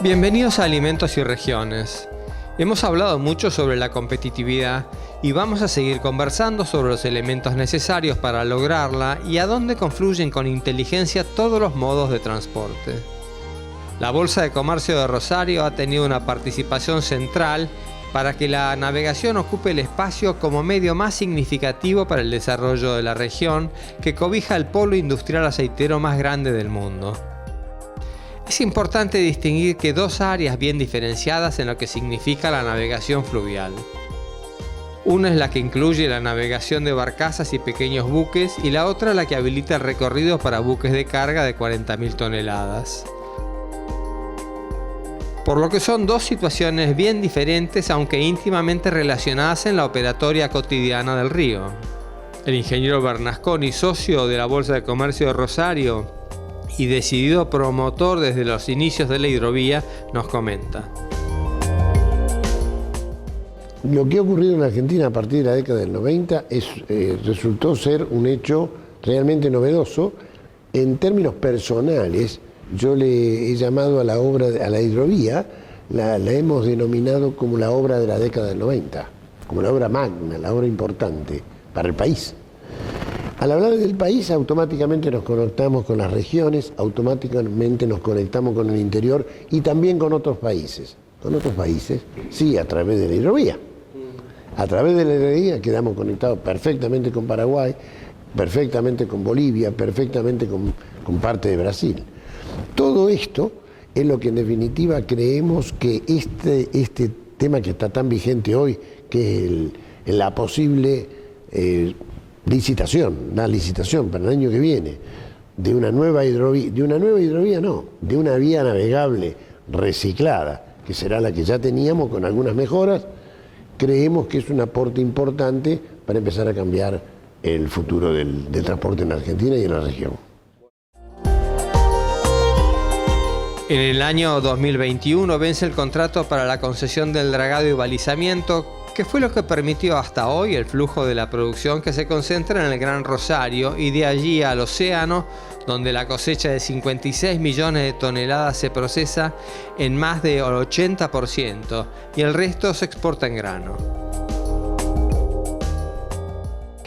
Bienvenidos a Alimentos y Regiones. Hemos hablado mucho sobre la competitividad y vamos a seguir conversando sobre los elementos necesarios para lograrla y a dónde confluyen con inteligencia todos los modos de transporte. La Bolsa de Comercio de Rosario ha tenido una participación central para que la navegación ocupe el espacio como medio más significativo para el desarrollo de la región que cobija el polo industrial aceitero más grande del mundo. Es importante distinguir que dos áreas bien diferenciadas en lo que significa la navegación fluvial. Una es la que incluye la navegación de barcazas y pequeños buques y la otra la que habilita el recorrido para buques de carga de 40.000 toneladas. Por lo que son dos situaciones bien diferentes aunque íntimamente relacionadas en la operatoria cotidiana del río. El ingeniero Bernasconi, socio de la Bolsa de Comercio de Rosario y decidido promotor desde los inicios de la hidrovía, nos comenta. Lo que ha ocurrido en Argentina a partir de la década del 90 resultó ser un hecho realmente novedoso. En términos personales, yo le he llamado a la obra, a la hidrovía, la hemos denominado como la obra de la década del 90, como la obra magna, la obra importante para el país. Al hablar del país, automáticamente nos conectamos con las regiones, automáticamente nos conectamos con el interior y también con otros países. Con otros países, sí, a través de la hidrovía. A través de la hidrovía quedamos conectados perfectamente con Paraguay, perfectamente con Bolivia, perfectamente con parte de Brasil. Todo esto es lo que en definitiva creemos que este tema que está tan vigente hoy, que es la posible licitación para el año que viene, de una nueva hidrovía, de una vía navegable reciclada, que será la que ya teníamos con algunas mejoras, creemos que es un aporte importante para empezar a cambiar el futuro del transporte en Argentina y en la región. En el año 2021 vence el contrato para la concesión del dragado y balizamiento, que fue lo que permitió hasta hoy el flujo de la producción que se concentra en el Gran Rosario y de allí al océano, donde la cosecha de 56 millones de toneladas se procesa en más del 80% y el resto se exporta en grano.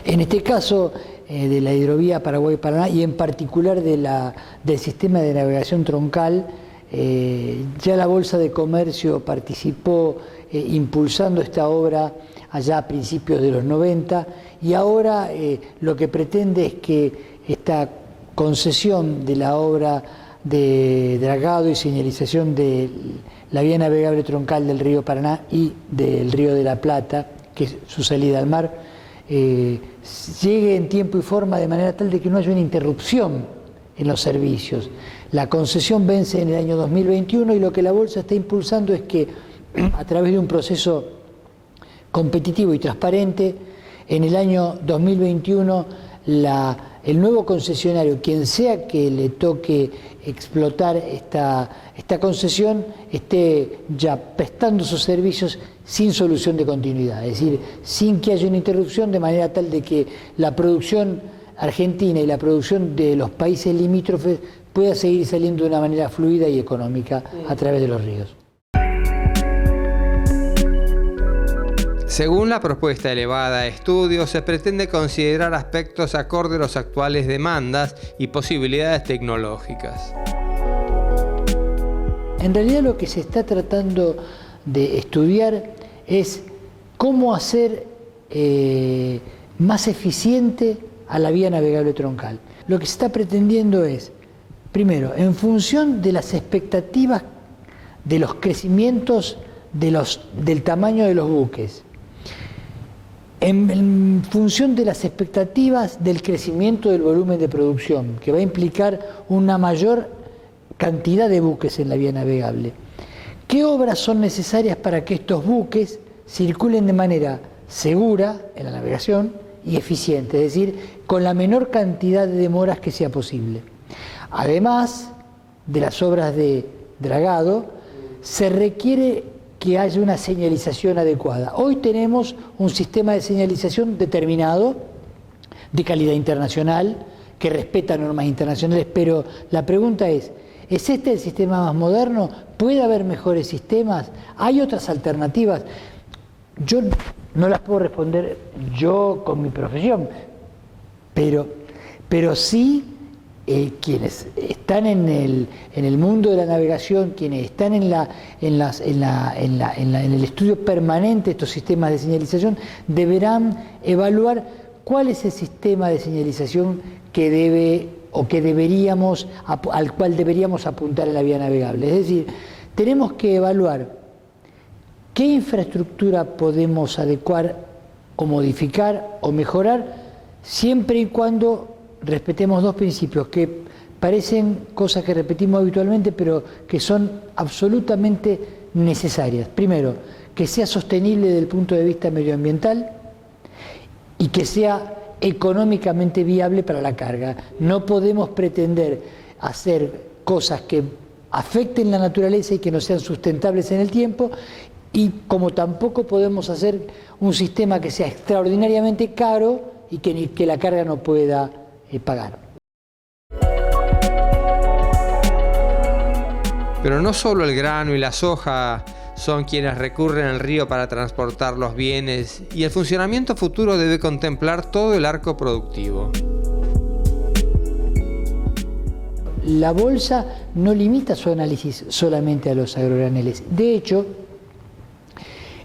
En este caso de la hidrovía Paraguay-Paraná y en particular del sistema de navegación troncal, ya la Bolsa de Comercio participó impulsando esta obra allá a principios de los 90 y ahora lo que pretende es que esta concesión de la obra de dragado y señalización de la vía navegable troncal del río Paraná y del río de la Plata, que es su salida al mar, llegue en tiempo y forma de manera tal de que no haya una interrupción en los servicios. La concesión vence en el año 2021 y lo que la Bolsa está impulsando es que a través de un proceso competitivo y transparente, en el año 2021 el nuevo concesionario, quien sea que le toque explotar esta concesión, esté ya prestando sus servicios sin solución de continuidad, es decir, sin que haya una interrupción, de manera tal de que la producción argentina y la producción de los países limítrofes pueda seguir saliendo de una manera fluida y económica a través de los ríos. Según la propuesta elevada a estudio, se pretende considerar aspectos acorde a las actuales demandas y posibilidades tecnológicas. En realidad lo que se está tratando de estudiar es cómo hacer más eficiente a la vía navegable troncal. Lo que se está pretendiendo es, primero, en función de las expectativas de los crecimientos del tamaño de los buques, en función de las expectativas del crecimiento del volumen de producción, que va a implicar una mayor cantidad de buques en la vía navegable. ¿Qué obras son necesarias para que estos buques circulen de manera segura en la navegación y eficiente, es decir, con la menor cantidad de demoras que sea posible? Además de las obras de dragado, se requiere que haya una señalización adecuada. Hoy tenemos un sistema de señalización determinado, de calidad internacional, que respeta normas internacionales, pero la pregunta es, ¿Es este el sistema más moderno? ¿Puede haber mejores sistemas? ¿Hay otras alternativas? Yo no las puedo responder yo con mi profesión, pero sí quienes están en el mundo de la navegación, quienes están en el estudio permanente de estos sistemas de señalización, deberán evaluar cuál es el sistema de señalización que debe o que deberíamos, al cual deberíamos apuntar en la vía navegable. Es decir, tenemos que evaluar qué infraestructura podemos adecuar o modificar o mejorar, siempre y cuando respetemos dos principios que parecen cosas que repetimos habitualmente, pero que son absolutamente necesarias. Primero, que sea sostenible desde el punto de vista medioambiental y que sea económicamente viable para la carga. No podemos pretender hacer cosas que afecten la naturaleza y que no sean sustentables en el tiempo, y como tampoco podemos hacer un sistema que sea extraordinariamente caro y que la carga no pueda pagar. Pero no solo el grano y la soja son quienes recurren al río para transportar los bienes, y el funcionamiento futuro debe contemplar todo el arco productivo. La bolsa no limita su análisis solamente a los agrograneles. De hecho,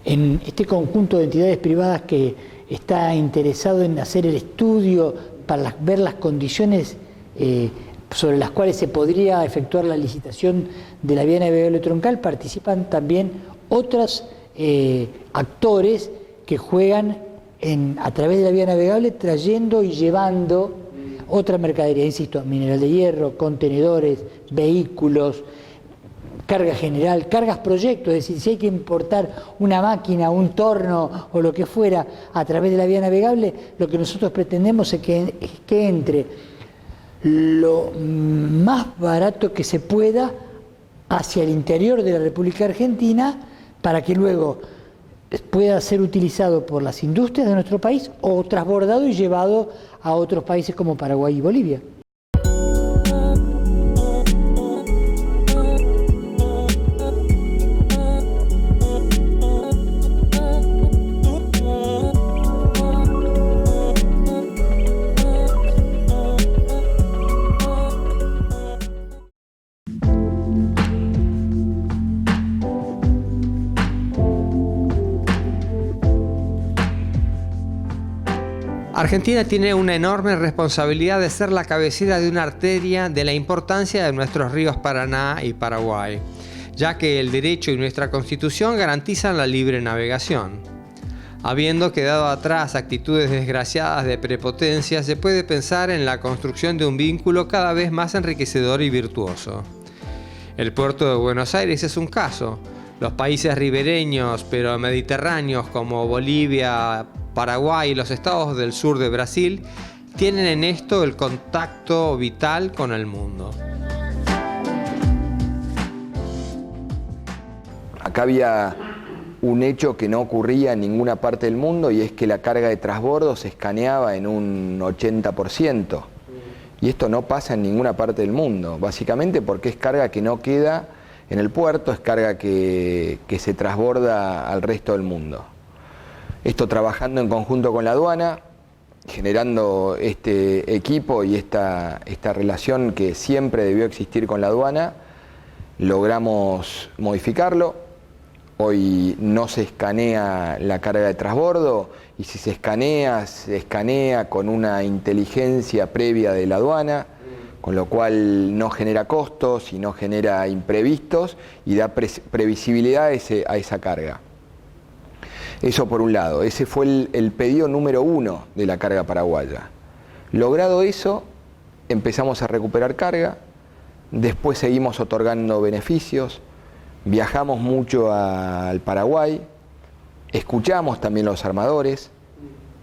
en este conjunto de entidades privadas que está interesado en hacer el estudio para ver las condiciones sobre las cuales se podría efectuar la licitación de la vía navegable troncal, participan también otros actores que juegan a través de la vía navegable, trayendo y llevando otra mercadería, insisto, mineral de hierro, contenedores, vehículos, carga general, cargas proyectos. Es decir, si hay que importar una máquina, un torno o lo que fuera a través de la vía navegable, lo que nosotros pretendemos es que entre lo más barato que se pueda hacia el interior de la República Argentina, para que luego pueda ser utilizado por las industrias de nuestro país o transbordado y llevado a otros países como Paraguay y Bolivia. Argentina tiene una enorme responsabilidad de ser la cabecera de una arteria de la importancia de nuestros ríos Paraná y Paraguay, ya que el derecho y nuestra Constitución garantizan la libre navegación. Habiendo quedado atrás actitudes desgraciadas de prepotencia, se puede pensar en la construcción de un vínculo cada vez más enriquecedor y virtuoso. El puerto de Buenos Aires es un caso. Los países ribereños pero mediterráneos como Bolivia, Paraguay y los estados del sur de Brasil tienen en esto el contacto vital con el mundo. Acá había un hecho que no ocurría en ninguna parte del mundo, y es que la carga de transbordo se escaneaba en un 80%. Y esto no pasa en ninguna parte del mundo, básicamente porque es carga que no queda en el puerto, es carga que se transborda al resto del mundo. Esto trabajando en conjunto con la aduana, generando este equipo y esta relación que siempre debió existir con la aduana, logramos modificarlo. Hoy no se escanea la carga de transbordo, y si se escanea con una inteligencia previa de la aduana, con lo cual no genera costos y no genera imprevistos y da previsibilidad a esa carga. Eso por un lado, ese fue el pedido número 1 de la carga paraguaya. Logrado eso, empezamos a recuperar carga, después seguimos otorgando beneficios, viajamos mucho al Paraguay, escuchamos también a los armadores,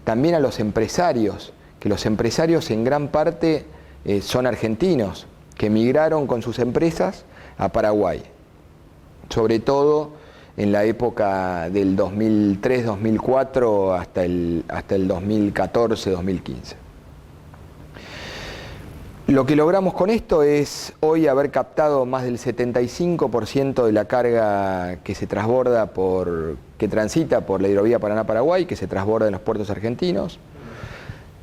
también a los empresarios, que los empresarios en gran parte son argentinos, que emigraron con sus empresas a Paraguay, sobre todo en la época del 2003-2004 hasta el 2014-2015. Lo que logramos con esto es hoy haber captado más del 75% de la carga que se transborda que transita por la hidrovía Paraná-Paraguay, que se transborda en los puertos argentinos.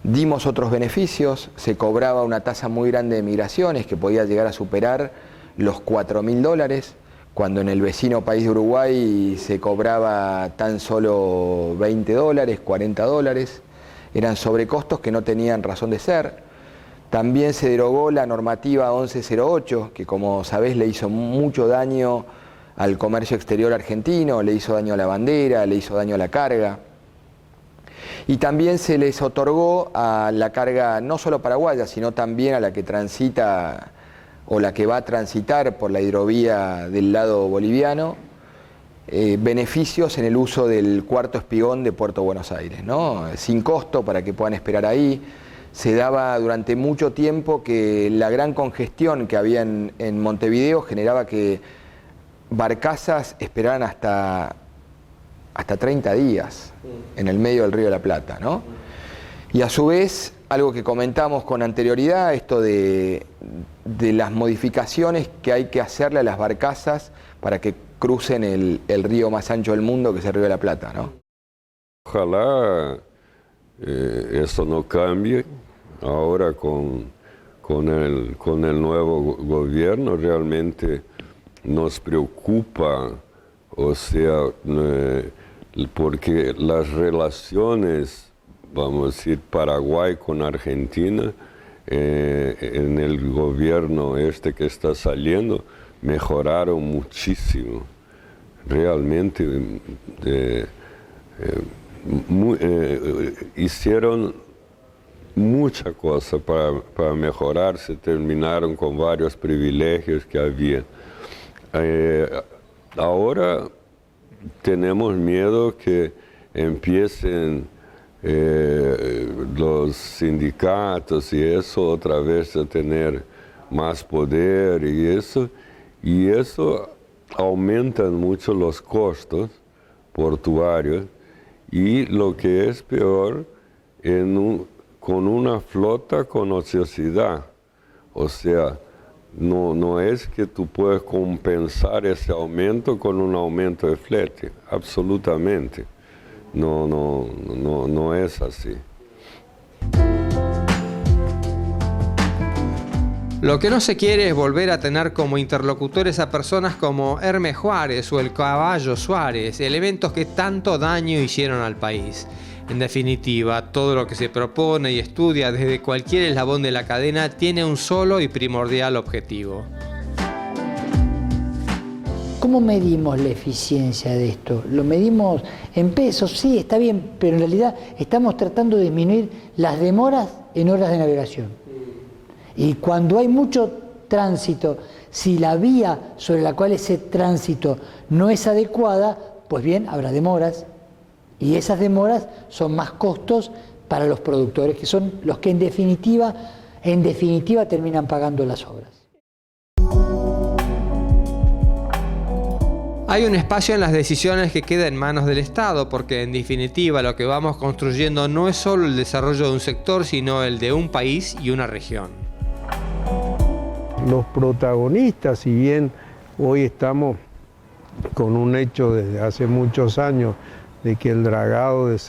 Dimos otros beneficios, se cobraba una tasa muy grande de migraciones que podía llegar a superar los $4.000, cuando en el vecino país de Uruguay se cobraba tan solo $20, $40. Eran sobrecostos que no tenían razón de ser. También se derogó la normativa 1108, que como sabés le hizo mucho daño al comercio exterior argentino, le hizo daño a la bandera, le hizo daño a la carga. Y también se les otorgó a la carga no solo paraguaya, sino también a la que transita o la que va a transitar por la hidrovía del lado boliviano, beneficios en el uso del cuarto espigón de Puerto Buenos Aires, ¿no? Sin costo para que puedan esperar ahí. Se daba durante mucho tiempo que la gran congestión que había en Montevideo generaba que barcazas esperaran hasta 30 días en el medio del Río de la Plata, ¿no? Y a su vez, algo que comentamos con anterioridad, esto de las modificaciones que hay que hacerle a las barcazas para que crucen el río más ancho del mundo, que es el Río de la Plata, ¿no? Ojalá eso no cambie ahora con el nuevo gobierno. Realmente nos preocupa, o sea, porque las relaciones, vamos a decir, Paraguay con Argentina, en el gobierno que está saliendo, mejoraron muchísimo. Realmente hicieron mucha cosa para mejorar, se terminaron con varios privilegios que había. Ahora tenemos miedo que empiecen los sindicatos y eso otra vez a tener más poder y eso aumenta mucho los costos portuarios y lo que es peor, con una flota con ociosidad. O sea, no es que tú puedes compensar ese aumento con un aumento de flete, absolutamente. No es así. Lo que no se quiere es volver a tener como interlocutores a personas como Hermes Juárez o el Caballo Suárez, elementos que tanto daño hicieron al país. En definitiva, todo lo que se propone y estudia desde cualquier eslabón de la cadena tiene un solo y primordial objetivo. ¿Cómo medimos la eficiencia de esto? ¿Lo medimos en pesos? Sí, está bien, pero en realidad estamos tratando de disminuir las demoras en horas de navegación. Y cuando hay mucho tránsito, si la vía sobre la cual ese tránsito no es adecuada, pues bien, habrá demoras. Y esas demoras son más costos para los productores, que son los que en definitiva terminan pagando las obras. Hay un espacio en las decisiones que queda en manos del Estado, porque en definitiva lo que vamos construyendo no es solo el desarrollo de un sector, sino el de un país y una región. Los protagonistas, si bien hoy estamos con un hecho desde hace muchos años de que el dragado de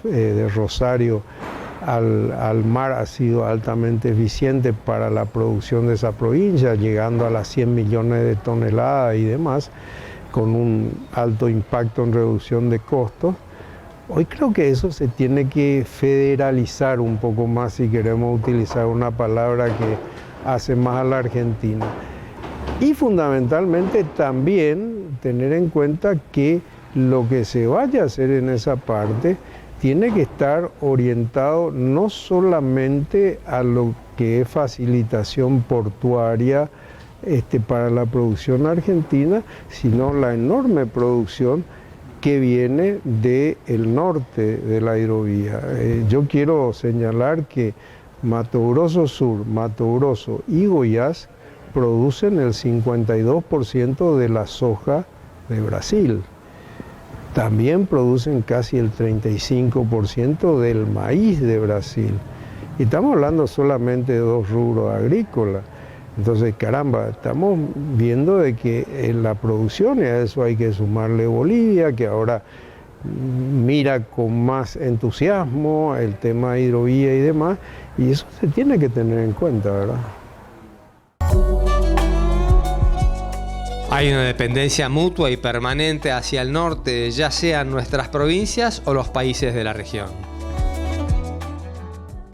de Rosario al mar ha sido altamente eficiente para la producción de esa provincia, llegando a las 100 millones de toneladas y demás, con un alto impacto en reducción de costos. Hoy creo que eso se tiene que federalizar un poco más, si queremos utilizar una palabra que hace más a la Argentina. Y fundamentalmente también tener en cuenta que lo que se vaya a hacer en esa parte tiene que estar orientado no solamente a lo que es facilitación portuaria para la producción argentina, sino la enorme producción que viene del norte de la hidrovía. Yo quiero señalar que Mato Grosso Sur, Mato Grosso y Goiás producen el 52% de la soja de Brasil. También producen casi el 35% del maíz de Brasil. Y estamos hablando solamente de 2 rubros agrícolas. Entonces, caramba, estamos viendo de que en la producción, y a eso hay que sumarle Bolivia, que ahora mira con más entusiasmo el tema de hidrovía y demás, y eso se tiene que tener en cuenta, ¿verdad? Hay una dependencia mutua y permanente hacia el norte, ya sean nuestras provincias o los países de la región.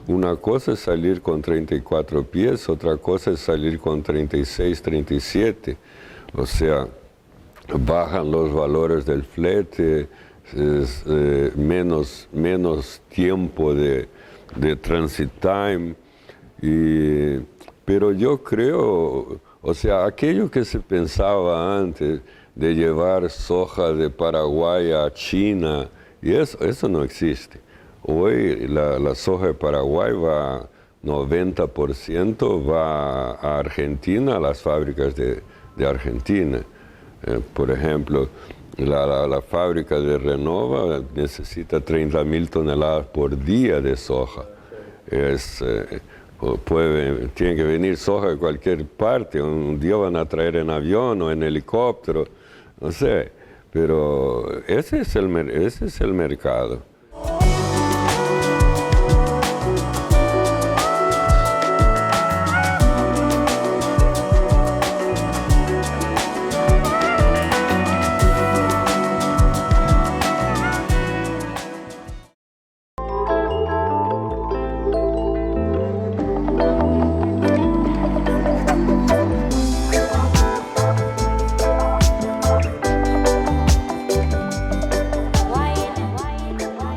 Una cosa es salir con 34 pies, otra cosa es salir con 36, 37. O sea, bajan los valores del flete, es, menos tiempo de transit time. Pero yo creo, o sea, aquello que se pensaba antes de llevar soja de Paraguay a China, y eso no existe. Hoy la soja de Paraguay va 90% va a Argentina, a las fábricas de Argentina. Por ejemplo, la fábrica de Renova necesita 30.000 toneladas por día de soja. Tiene que venir soja de cualquier parte, un día van a traer en avión o en helicóptero, no sé, pero ese es el mercado.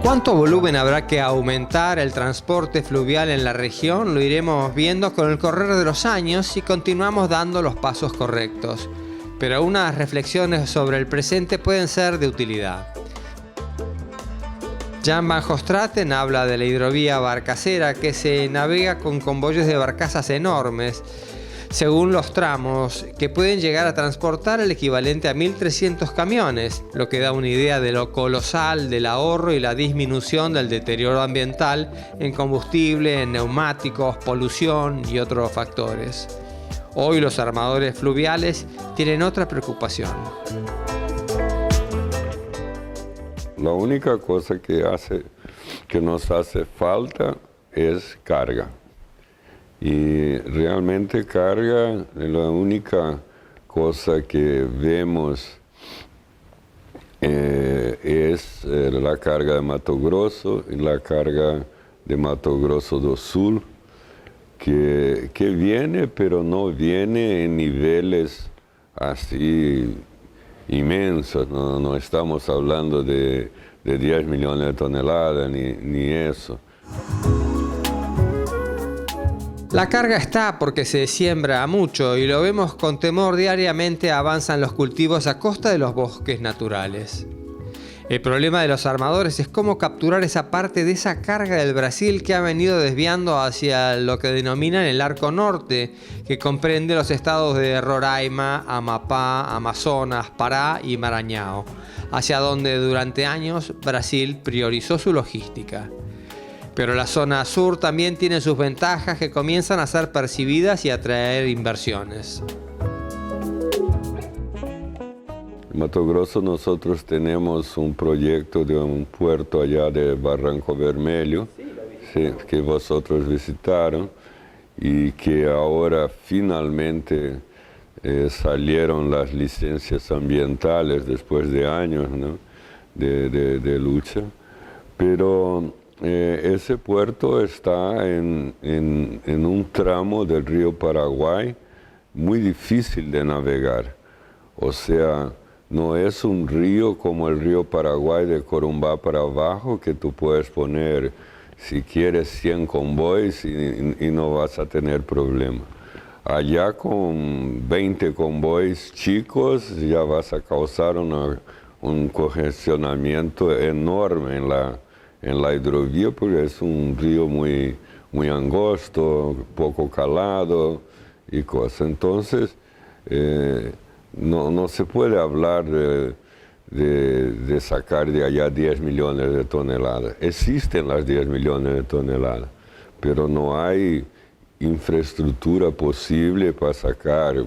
¿Cuánto volumen habrá que aumentar el transporte fluvial en la región? Lo iremos viendo con el correr de los años si continuamos dando los pasos correctos. Pero unas reflexiones sobre el presente pueden ser de utilidad. Jan van Hostraten habla de la hidrovía barcacera que se navega con convoyes de barcazas enormes, según los tramos, que pueden llegar a transportar el equivalente a 1.300 camiones, lo que da una idea de lo colosal del ahorro y la disminución del deterioro ambiental en combustible, en neumáticos, polución y otros factores. Hoy los armadores fluviales tienen otra preocupación. La única cosa que nos hace falta es carga. Y realmente carga, la única cosa que vemos es la carga de Mato Grosso y la carga de Mato Grosso do Sul, que viene, pero no viene en niveles así inmensos, no estamos hablando de 10 millones de toneladas ni eso. La carga está porque se siembra mucho y lo vemos con temor diariamente avanzan los cultivos a costa de los bosques naturales. El problema de los armadores es cómo capturar esa parte de esa carga del Brasil que ha venido desviando hacia lo que denominan el Arco Norte, que comprende los estados de Roraima, Amapá, Amazonas, Pará y Maranhão, hacia donde durante años Brasil priorizó su logística. Pero la zona sur también tiene sus ventajas que comienzan a ser percibidas y a atraer inversiones. En Mato Grosso nosotros tenemos un proyecto de un puerto allá de Barranco Vermelho, sí, que vosotros visitaron y que ahora finalmente salieron las licencias ambientales después de años, ¿no?, de lucha. Pero ese puerto está en un tramo del río Paraguay muy difícil de navegar. O sea, no es un río como el río Paraguay de Corumbá para abajo, que tú puedes poner, si quieres, 100 convoys y no vas a tener problema. Allá con 20 convoys chicos ya vas a causar un congestionamiento enorme en la hidrovía, porque es un río muy angosto, poco calado y cosas. Entonces, no se puede hablar de sacar de allá 10 millones de toneladas. Existen las 10 millones de toneladas, pero no hay infraestructura posible para sacar,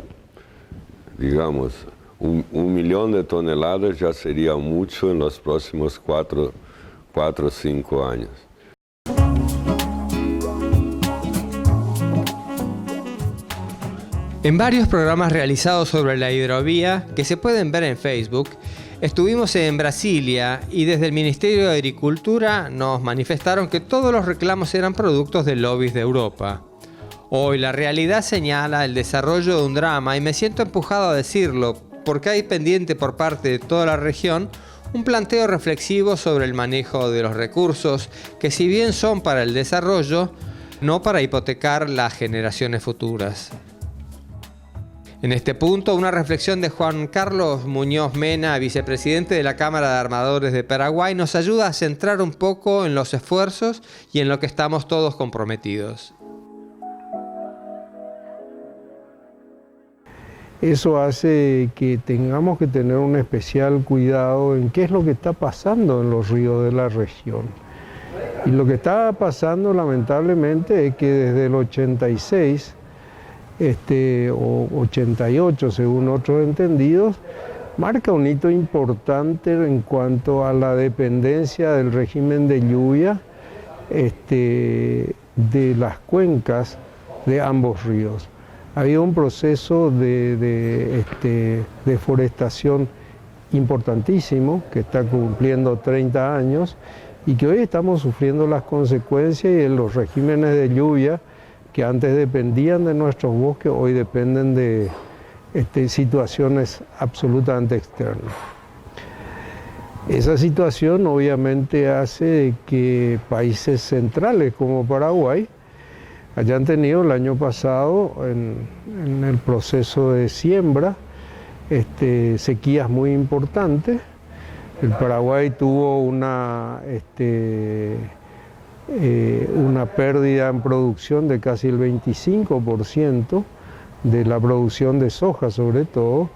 digamos, un millón de toneladas ya sería mucho en los próximos 4 o 5 años. En varios programas realizados sobre la hidrovía, que se pueden ver en Facebook, estuvimos en Brasilia y desde el Ministerio de Agricultura nos manifestaron que todos los reclamos eran productos de lobbies de Europa. Hoy la realidad señala el desarrollo de un drama y me siento empujado a decirlo porque hay pendiente por parte de toda la región un planteo reflexivo sobre el manejo de los recursos que, si bien son para el desarrollo, no para hipotecar las generaciones futuras. En este punto, una reflexión de Juan Carlos Muñoz Mena, vicepresidente de la Cámara de Armadores de Paraguay, nos ayuda a centrar un poco en los esfuerzos y en lo que estamos todos comprometidos. Eso hace que tengamos que tener un especial cuidado en qué es lo que está pasando en los ríos de la región. Y lo que está pasando, lamentablemente, es que desde el 86, o 88 según otros entendidos, marca un hito importante en cuanto a la dependencia del régimen de lluvia de las cuencas de ambos ríos. Había un proceso de deforestación importantísimo que está cumpliendo 30 años y que hoy estamos sufriendo las consecuencias, y los regímenes de lluvia que antes dependían de nuestros bosques, hoy dependen de situaciones absolutamente externas. Esa situación obviamente hace que países centrales como Paraguay hayan tenido el año pasado, en el proceso de siembra, sequías muy importantes. El Paraguay tuvo una pérdida en producción de casi el 25% de la producción de soja sobre todo,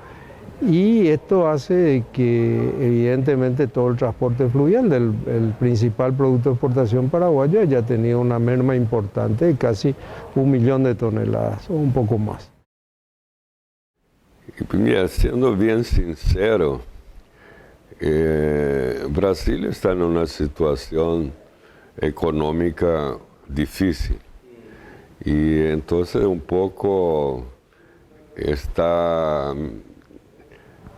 y esto hace que evidentemente todo el transporte fluvial el principal producto de exportación paraguayo haya tenido una merma importante de casi 1 millón de toneladas o un poco más. Mira, siendo bien sincero, Brasil está en una situación económica difícil y entonces un poco está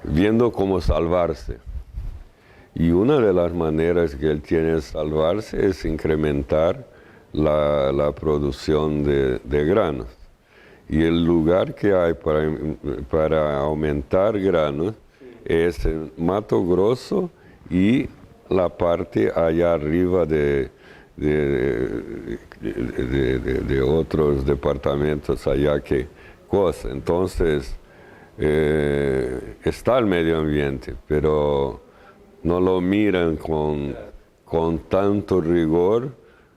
viendo cómo salvarse, y una de las maneras que él tiene de salvarse es incrementar la producción de granos, y el lugar que hay para aumentar granos es en Mato Grosso y la parte allá arriba de otros departamentos allá que cosa. Entonces está el medio ambiente, pero no lo miran con tanto rigor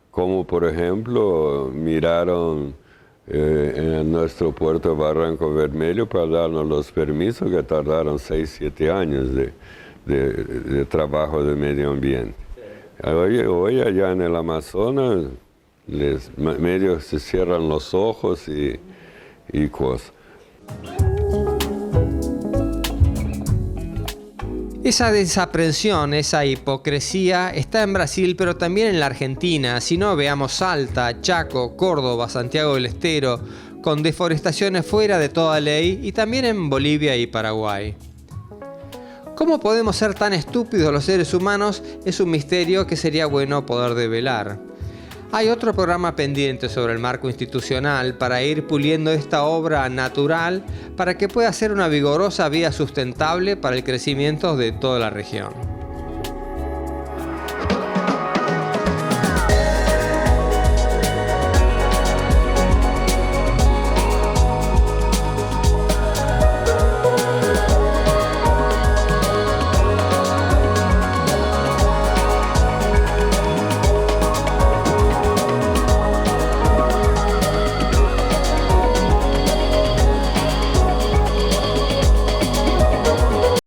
como, por ejemplo, miraron en nuestro puerto de Barranco Vermelho para darnos los permisos que tardaron 6-7 años de trabajo de medio ambiente. Hoy allá en el Amazonas, medio se cierran los ojos y cosas. Esa desaprensión, esa hipocresía está en Brasil, pero también en la Argentina. Si no, veamos Salta, Chaco, Córdoba, Santiago del Estero, con deforestaciones fuera de toda ley, y también en Bolivia y Paraguay. ¿Cómo podemos ser tan estúpidos los seres humanos? Es un misterio que sería bueno poder develar. Hay otro programa pendiente sobre el marco institucional para ir puliendo esta obra natural para que pueda ser una vigorosa vía sustentable para el crecimiento de toda la región.